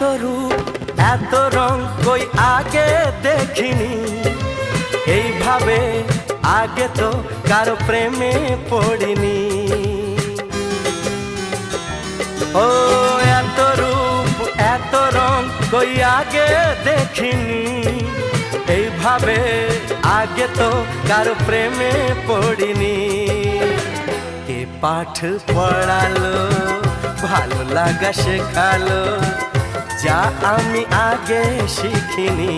রূপ এত রং কই আগে দেখিনি, এইভাবে আগে তো কারো প্রেমে পড়িনি। ও এত রূপ এত রং কই আগে দেখিনি, এইভাবে আগে তো কারো প্রেমে পড়িনি। কে পাঠ পড়ালো ভালো লাগা শেখালো, যা আমি আগে শিখিনি।